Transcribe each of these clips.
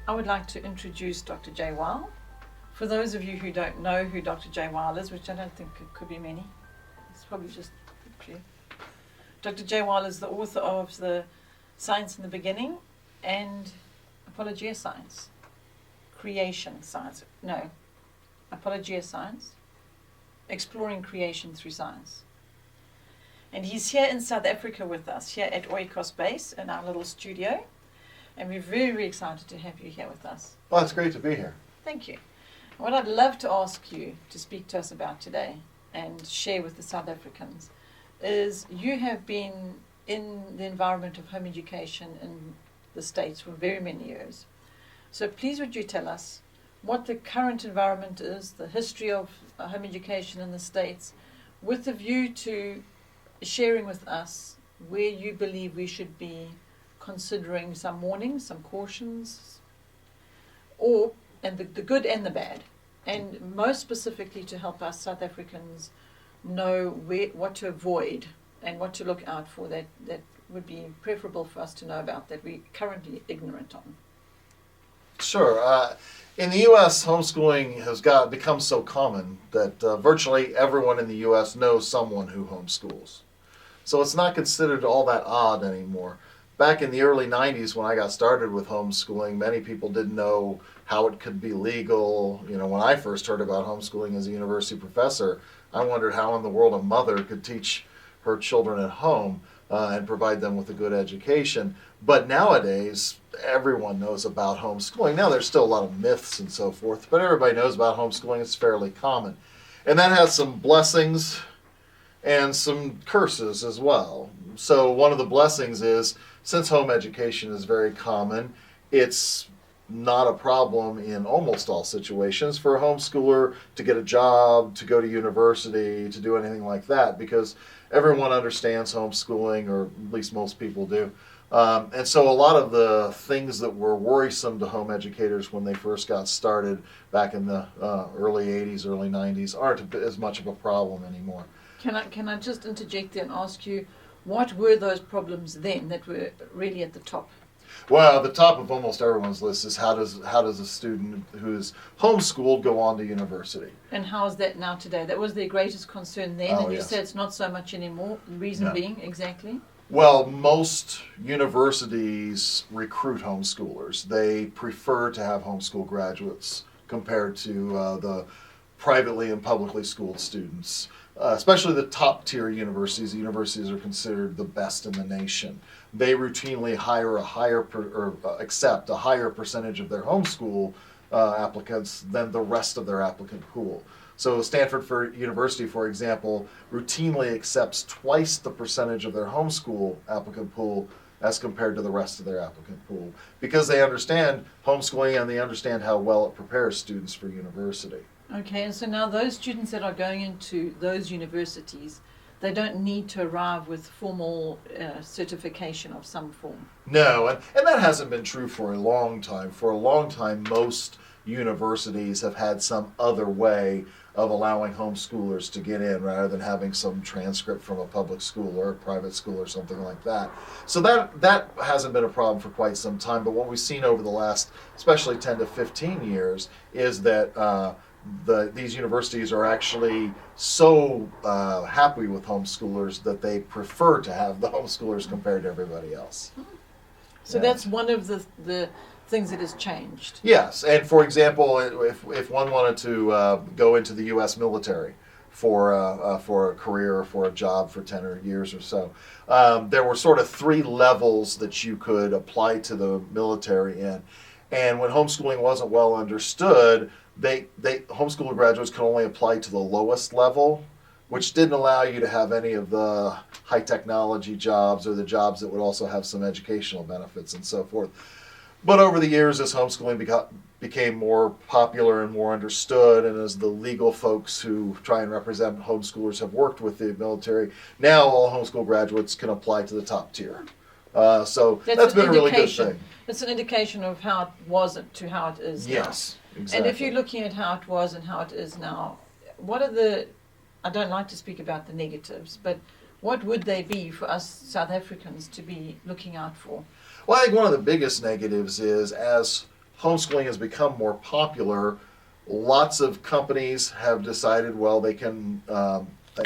I would like to introduce Dr. J. Weil. For those of you who don't know who Dr. J. Weil is, which I don't think it could be many, it's probably just a few. Dr. J. Weil is the author of the Science in the Beginning and Apologia Science. Creation Science. No, Apologia Science. Exploring creation through science. And he's here in South Africa with us, here at Oikos base in our little studio. And we're very, very excited to have you here with us. Well, it's great to be here. Thank you. What I'd love to ask you to speak to us about today and share with the South Africans is you have been in the environment of home education in the States for very many years. So please would you tell us what the current environment is, the history of home education in the States, with a view to sharing with us where you believe we should be considering some warnings, some cautions, and the good and the bad, and most specifically to help us South Africans know what to avoid and what to look out for that would be preferable for us to know about that we're currently ignorant on. Sure. In the U.S., homeschooling has become so common that virtually everyone in the U.S. knows someone who homeschools. So it's not considered all that odd anymore. Back in the early 90s when I got started with homeschooling, many people didn't know how it could be legal. You know, when I first heard about homeschooling as a university professor, I wondered how in the world a mother could teach her children at home and provide them with a good education. But nowadays, everyone knows about homeschooling. Now, there's still a lot of myths and so forth, but everybody knows about homeschooling. It's fairly common. And that has some blessings and some curses as well. So one of the blessings is, since home education is very common, it's not a problem in almost all situations for a homeschooler to get a job, to go to university, to do anything like that, because everyone understands homeschooling, or at least most people do. And so a lot of the things that were worrisome to home educators when they first got started back in the early 80s, early 90s aren't as much of a problem anymore. Can I just interject there and ask you, what were those problems then that were really at the top? Well, the top of almost everyone's list is how does a student who's homeschooled go on to university? And how is that now today? That was their greatest concern then, and you yes. said it's not so much anymore. The reason No. being, exactly? Well, most universities recruit homeschoolers. They prefer to have homeschool graduates compared to the privately and publicly schooled students. Especially the top tier universities. The universities are considered the best in the nation. They routinely hire accept a higher percentage of their homeschool applicants than the rest of their applicant pool. So Stanford University, for example, routinely accepts twice the percentage of their homeschool applicant pool as compared to the rest of their applicant pool, because they understand homeschooling and they understand how well it prepares students for university. Okay, and so now those students that are going into those universities, they don't need to arrive with formal certification of some form. No, and that hasn't been true for a long time. For a long time, most universities have had some other way of allowing homeschoolers to get in rather than having some transcript from a public school or a private school or something like that. So that hasn't been a problem for quite some time, but what we've seen over the last, especially 10 to 15 years, is that these universities are actually so happy with homeschoolers that they prefer to have the homeschoolers compared to everybody else. So that's one of the things that has changed. Yes, and for example, if one wanted to go into the U.S. military for a career or for a job for 10 years or so, there were sort of 3 levels that you could apply to the military in. And when homeschooling wasn't well understood, homeschool graduates could only apply to the lowest level, which didn't allow you to have any of the high technology jobs or the jobs that would also have some educational benefits and so forth. But over the years, as homeschooling became more popular and more understood, and as the legal folks who try and represent homeschoolers have worked with the military, now all homeschool graduates can apply to the top tier. So that's been a really good thing. It's an indication of how it was to how it is now. Yes, exactly. And if you're looking at how it was and how it is now, what are I don't like to speak about the negatives, but what would they be for us South Africans to be looking out for? Well, I think one of the biggest negatives is, as homeschooling has become more popular, lots of companies have decided, well, they can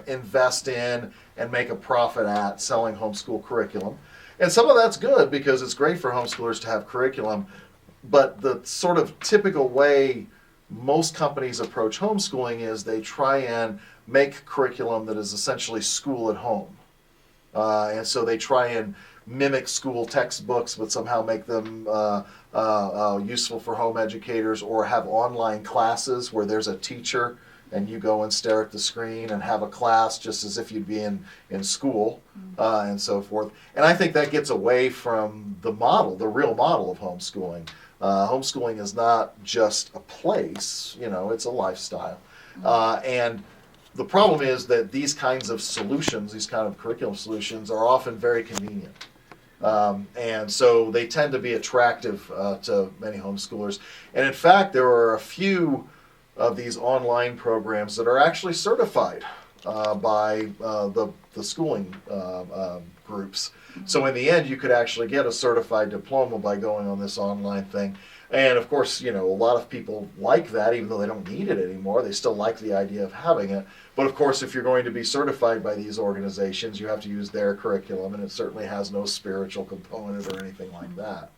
invest in and make a profit at selling homeschool curriculum. And some of that's good because it's great for homeschoolers to have curriculum, but the sort of typical way most companies approach homeschooling is they try and make curriculum that is essentially school at home. And so they try and mimic school textbooks, but somehow make them useful for home educators, or have online classes where there's a teacher and you go and stare at the screen and have a class just as if you'd be in school, and so forth. And I think that gets away from the model, the real model of homeschooling. Homeschooling is not just a place, it's a lifestyle. And the problem is that these kinds of solutions, these kind of curriculum solutions, are often very convenient. And so they tend to be attractive to many homeschoolers. And in fact, there are a few of these online programs that are actually certified by the schooling groups. So in the end, you could actually get a certified diploma by going on this online thing. And of course, a lot of people like that, even though they don't need it anymore. They still like the idea of having it. But of course, if you're going to be certified by these organizations, you have to use their curriculum, and it certainly has no spiritual component or anything like that.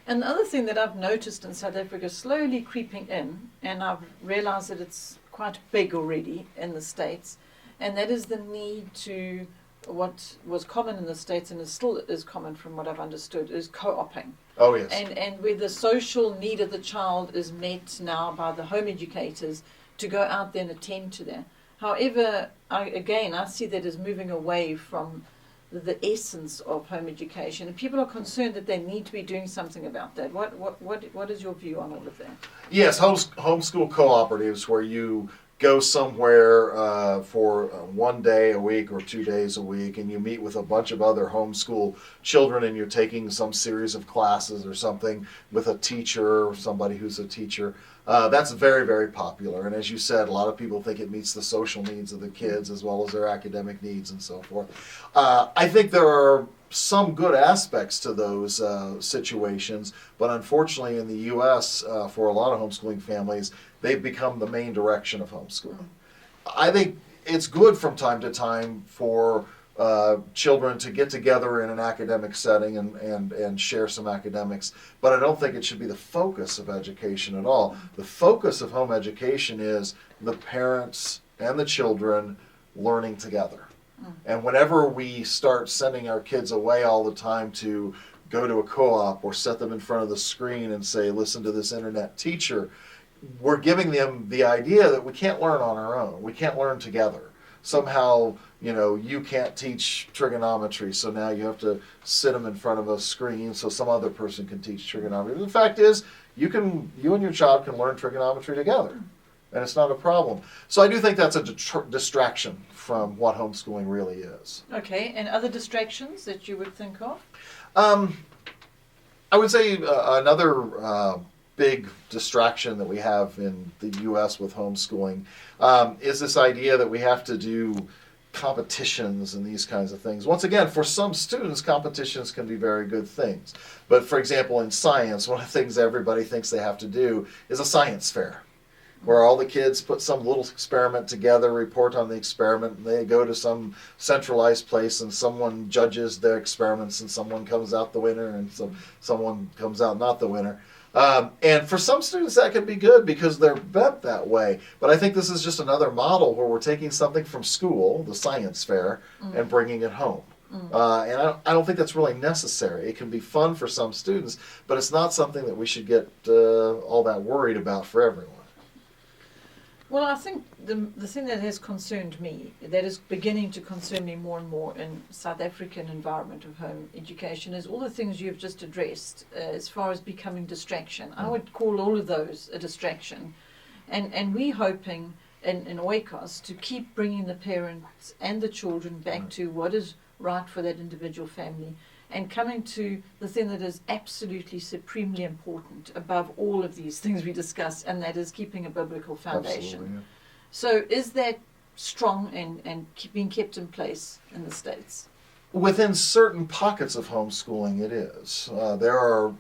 And the other thing that I've noticed in South Africa slowly creeping in, and I've realized that it's quite big already in the States, and that is the need to, what was common in the States and still is common from what I've understood, is co-oping. Oh, yes. And where the social need of the child is met now by the home educators to go out there and attend to that. However, I see that as moving away from the essence of home education, and people are concerned that they need to be doing something about that. What is your view on all of that? Yes, homeschool cooperatives where you go somewhere for 1 day a week or 2 days a week, and you meet with a bunch of other homeschool children, and you're taking some series of classes or something with a teacher or somebody who's a teacher. That's very, very popular. And as you said, a lot of people think it meets the social needs of the kids as well as their academic needs and so forth. I think there are some good aspects to those situations, but unfortunately in the U.S., for a lot of homeschooling families, they've become the main direction of homeschooling. I think it's good from time to time for children to get together in an academic setting and share some academics, but I don't think it should be the focus of education at all. The focus of home education is the parents and the children learning together. And whenever we start sending our kids away all the time to go to a co-op or set them in front of the screen and say, listen to this internet teacher, we're giving them the idea that we can't learn on our own. We can't learn together. Somehow, you can't teach trigonometry, so now you have to sit them in front of a screen so some other person can teach trigonometry. The fact is, you and your child can learn trigonometry together, and it's not a problem. So I do think that's a distraction from what homeschooling really is. Okay, and other distractions that you would think of? I would say another big distraction that we have in the U.S. with homeschooling is this idea that we have to do competitions and these kinds of things. Once again, for some students, competitions can be very good things. But for example, in science, one of the things everybody thinks they have to do is a science fair, where all the kids put some little experiment together, report on the experiment, and they go to some centralized place and someone judges their experiments and someone comes out the winner and someone comes out not the winner. And for some students that can be good because they're bent that way. But I think this is just another model where we're taking something from school, the science fair, and bringing it home. And I don't think that's really necessary. It can be fun for some students, but it's not something that we should get all that worried about for everyone. Well, I think the thing that has concerned me, that is beginning to concern me more and more in South African environment of home education, is all the things you've just addressed as far as becoming distraction. I would call all of those a distraction. And we're hoping in Oikos to keep bringing the parents and the children back to what is right for that individual family, and coming to the thing that is absolutely supremely important above all of these things we discuss, and that is keeping a biblical foundation. Absolutely, yeah. So is that strong and being kept in place in the States? Within certain pockets of homeschooling, it is. There are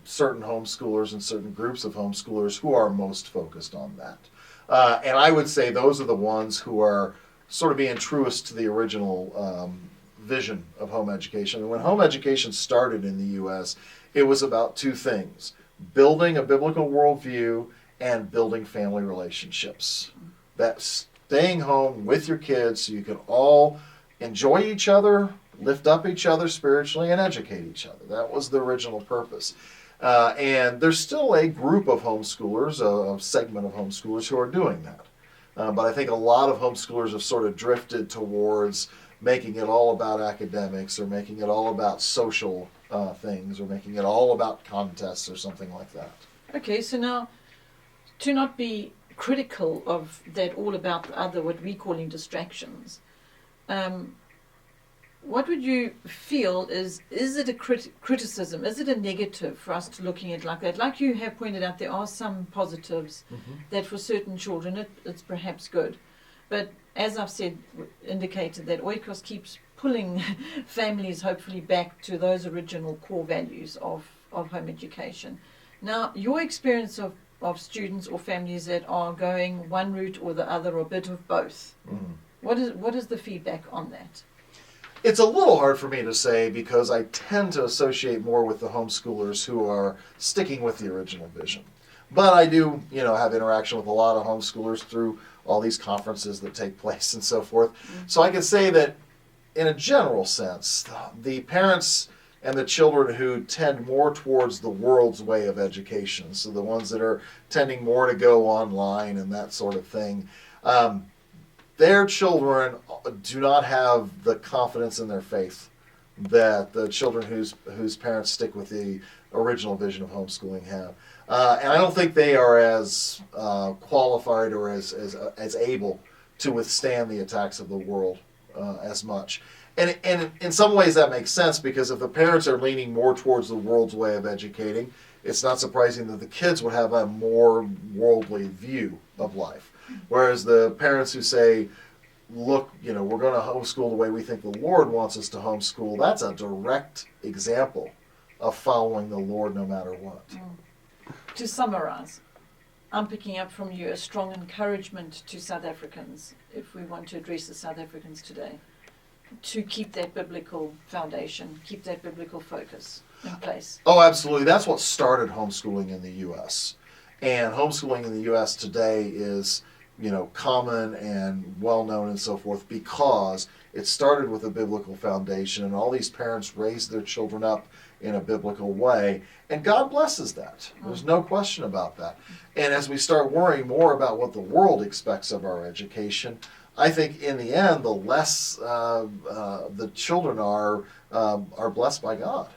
certain homeschoolers and certain groups of homeschoolers who are most focused on that. And I would say those are the ones who are sort of being truest to the original vision of home education. And when home education started in the U.S., it was about two things: building a biblical worldview and building family relationships. That staying home with your kids so you can all enjoy each other, lift up each other spiritually, and educate each other. That was the original purpose. And there's still a group of homeschoolers, a segment of homeschoolers who are doing that. But I think a lot of homeschoolers have sort of drifted towards making it all about academics, or making it all about social things, or making it all about contests or something like that. Okay, so now, to not be critical of that all about the other, what we're calling distractions, what would you feel is it a criticism, is it a negative for us to looking at it like that? Like you have pointed out, there are some positives that for certain children it's perhaps good. But as I've said, indicated that Oikos keeps pulling families hopefully back to those original core values of home education. Now, your experience of students or families that are going one route or the other, or a bit of both, what is the feedback on that? It's a little hard for me to say, because I tend to associate more with the homeschoolers who are sticking with the original vision. But I do, have interaction with a lot of homeschoolers through all these conferences that take place and so forth. So I can say that in a general sense, the parents and the children who tend more towards the world's way of education, so the ones that are tending more to go online and that sort of thing, their children do not have the confidence in their faith that the children whose parents stick with the original vision of homeschooling have. And I don't think they are as qualified or as able to withstand the attacks of the world as much. And in some ways that makes sense, because if the parents are leaning more towards the world's way of educating, it's not surprising that the kids would have a more worldly view of life. Whereas the parents who say, look, we're going to homeschool the way we think the Lord wants us to homeschool, that's a direct example of following the Lord no matter what. To summarize, I'm picking up from you a strong encouragement to South Africans, if we want to address the South Africans today, to keep that biblical foundation, keep that biblical focus in place. Oh, absolutely. That's what started homeschooling in the U.S. And homeschooling in the U.S. today is, common and well-known and so forth, because it started with a biblical foundation, and all these parents raised their children up in a biblical way, and God blesses that. There's no question about that. And as we start worrying more about what the world expects of our education, I think in the end, the less the children are blessed by God.